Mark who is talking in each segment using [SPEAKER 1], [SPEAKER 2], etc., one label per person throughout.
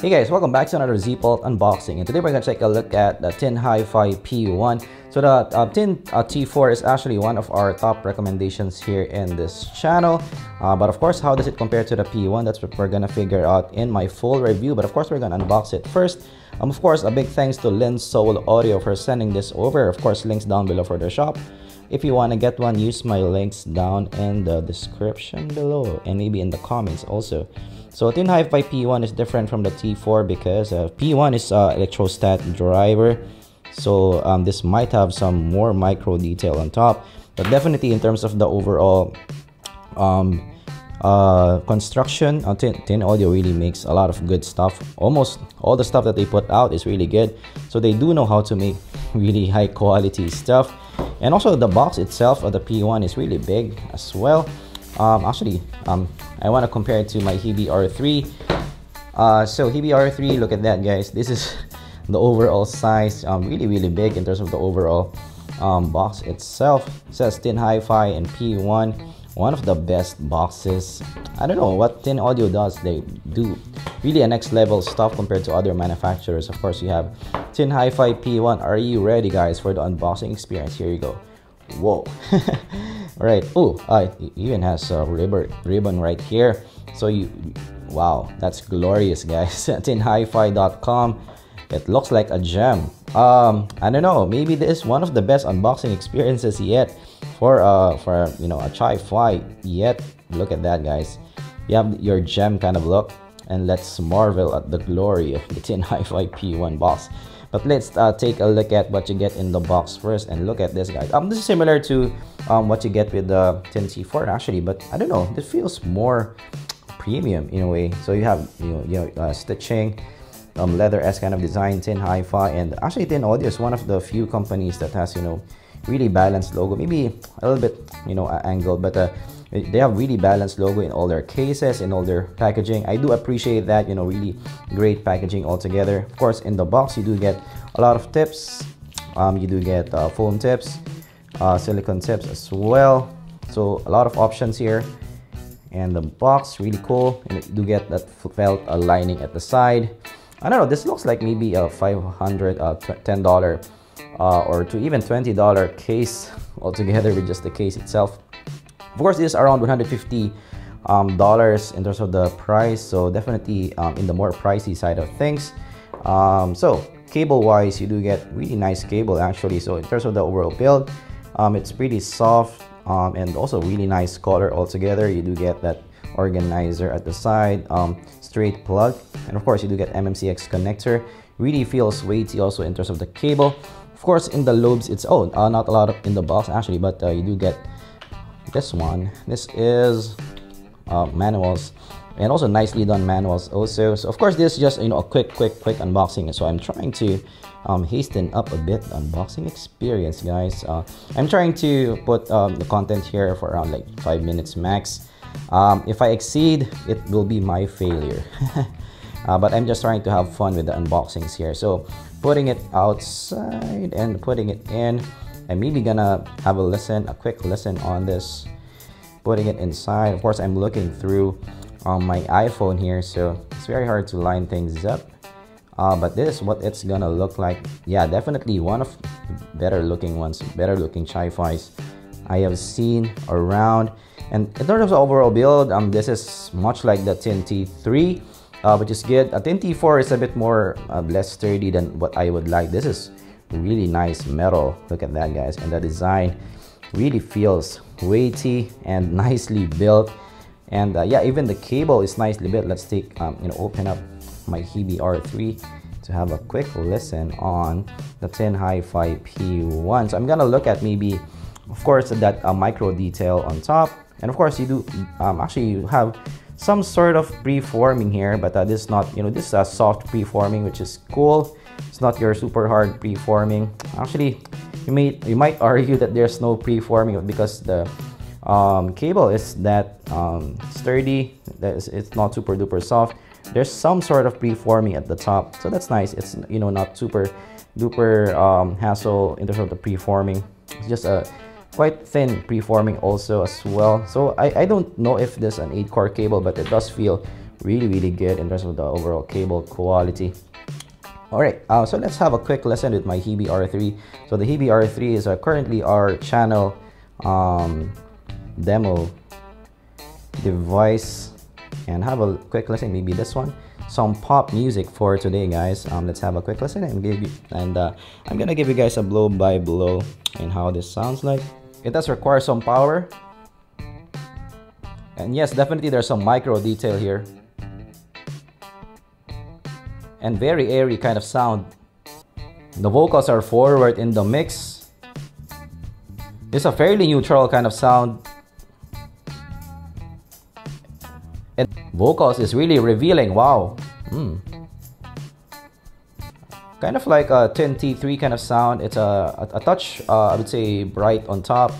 [SPEAKER 1] Hey guys, welcome back to another zpoltunboxing unboxing, and today we're going to take a look at the Tinhifi P1. So the T4 is actually one of our top recommendations here in this channel, but of course, how does it compare to the P1? That's what we're going to figure out in my full review, but of course we're going to unbox it first. Of course, a big thanks to Lens Soul Audio for sending this over. Of course, links down below for their shop. If you want to get one, use my links down in the description below and maybe in the comments also. So Tinhifi P1 is different from the T4 because P1 is electrostat driver. So this might have some more micro detail on top, but definitely in terms of the overall construction, Tin Audio really makes a lot of good stuff. Almost all the stuff that they put out is really good. So they do know how to make really high quality stuff. And also the box itself of the P1 is really big as well. I want to compare it to my Hibi R3. So Hibi R3, look at that guys. This is the overall size, really big in terms of the overall box itself. It says Tinhifi and P1, one of the best boxes. I don't know what Tin Audio does. They do really a next level stuff compared to other manufacturers. Of course, you have Tinhifi P1. Are you ready guys for the unboxing experience? Here you go. Whoa. All right. Oh, it even has a ribbon right here. So wow, that's glorious guys. Tinhifi.com. It looks like a gem. I don't know, maybe this is one of the best unboxing experiences yet for you know, a Chi-Fi yet. Look at that guys. You have your gem kind of look, and let's marvel at the glory of the Tinhifi P1 box. But let's take a look at what you get in the box first, and look at this guys. This is similar to what you get with the Tin C4 actually, but I don't know, this feels more premium in a way. So you have stitching, leather-esque kind of design, Tinhifi, and actually Tin Audio is one of the few companies that has, you know, really balanced logo. Maybe a little bit, you know, angled, but they have really balanced logo in all their cases, in all their packaging. I do appreciate that, you know, really great packaging altogether. Of course, in the box you do get a lot of tips. You do get foam tips, silicone tips as well. So a lot of options here. And the box really cool, and you do get that felt lining at the side. I don't know, this looks like maybe a $500 $10 or to even $20 case altogether with just the case itself. Of course, this is around $150 in terms of the price, so definitely in the more pricey side of things. So cable wise, you do get really nice cable actually. So in terms of the overall build, it's pretty soft and also really nice color altogether. You do get that organizer at the side, straight plug, and of course you do get MMCX connector. Really feels weighty also in terms of the cable. Of course, in the lobes, it's not a lot in the box actually, but you do get this one. This is manuals, and also nicely done manuals also. So of course this is just, you know, a quick unboxing, so I'm trying to hasten up a bit the unboxing experience guys. I'm trying to put the content here for around like 5 minutes max. If I exceed, it will be my failure. But I'm just trying to have fun with the unboxings here. So putting it outside and putting it in, I'm maybe gonna have a quick listen on this. Putting it inside, of course I'm looking through my iPhone here, so it's very hard to line things up. But this is what it's gonna look like. Yeah, definitely one of the better looking ones, better looking Chi-Fis I have seen around. And in terms of the overall build, this is much like the Tin T3, which is good. A Tin T4 is a bit more less sturdy than what I would like. This is really nice metal. Look at that guys, and the design really feels weighty and nicely built. And yeah, even the cable is nicely built. Let's take open up my Hibi R3 to have a quick listen on the Tinhifi P1. So I'm gonna look at maybe, of course, that micro detail on top. And of course you do actually you have some sort of preforming here, but this is not, you know, this is a soft preforming, which is cool. It's not your super hard preforming. Actually, you might argue that there's no preforming because the cable is that sturdy, that it's not super duper soft. There's some sort of preforming at the top, so that's nice. It's, you know, not super duper hassle in terms of the preforming. It's just a quite thin preforming also as well. So I don't know if this is an 8-core cable, but it does feel really good in terms of the overall cable quality. Alright, so let's have a quick lesson with my Hebe R3. So the Hebe R3 is currently our channel demo device, and have a quick lesson, maybe this one, some pop music for today, guys. Let's have a quick lesson and I'm gonna give you guys a blow by blow in how this sounds like. It does require some power, and yes, definitely there's some micro detail here, and very airy kind of sound. The vocals are forward in the mix. It's a fairly neutral kind of sound. And vocals is really revealing. Wow. Kind of like a Tinhifi kind of sound. It's a touch, I would say, bright on top.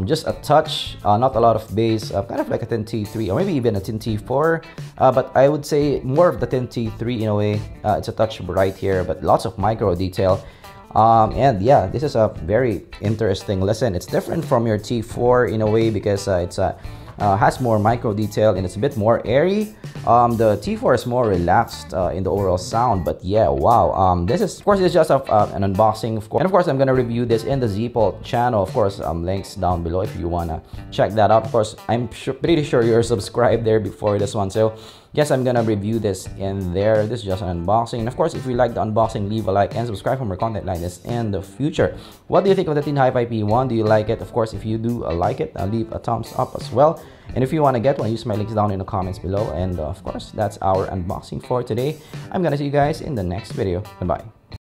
[SPEAKER 1] Just a touch, not a lot of bass. Kind of like a Tinhifi, or maybe even a Tinhifi, but I would say more of the Tinhifi in a way. It's a touch bright here, but lots of micro detail. And yeah, this is a very interesting lesson. It's different from your T4 in a way, because it's has more micro detail and it's a bit more airy. The T4 is more relaxed in the overall sound, but yeah, wow. This is, of course, it's just an unboxing, of course. And of course, I'm gonna review this in the zpol channel. Of course, links down below if you wanna check that out. Of course, I'm pretty sure you're subscribed there before this one, so yes, I'm gonna review this in there. This is just an unboxing. And of course, if you like the unboxing, leave a like and subscribe for more content like this in the future. What do you think of the Tinhifi P1? Do you like it? Of course, if you do like it, leave a thumbs up as well. And if you want to get one, use my links down in the comments below. And of course, that's our unboxing for today. I'm gonna see you guys in the next video. Goodbye.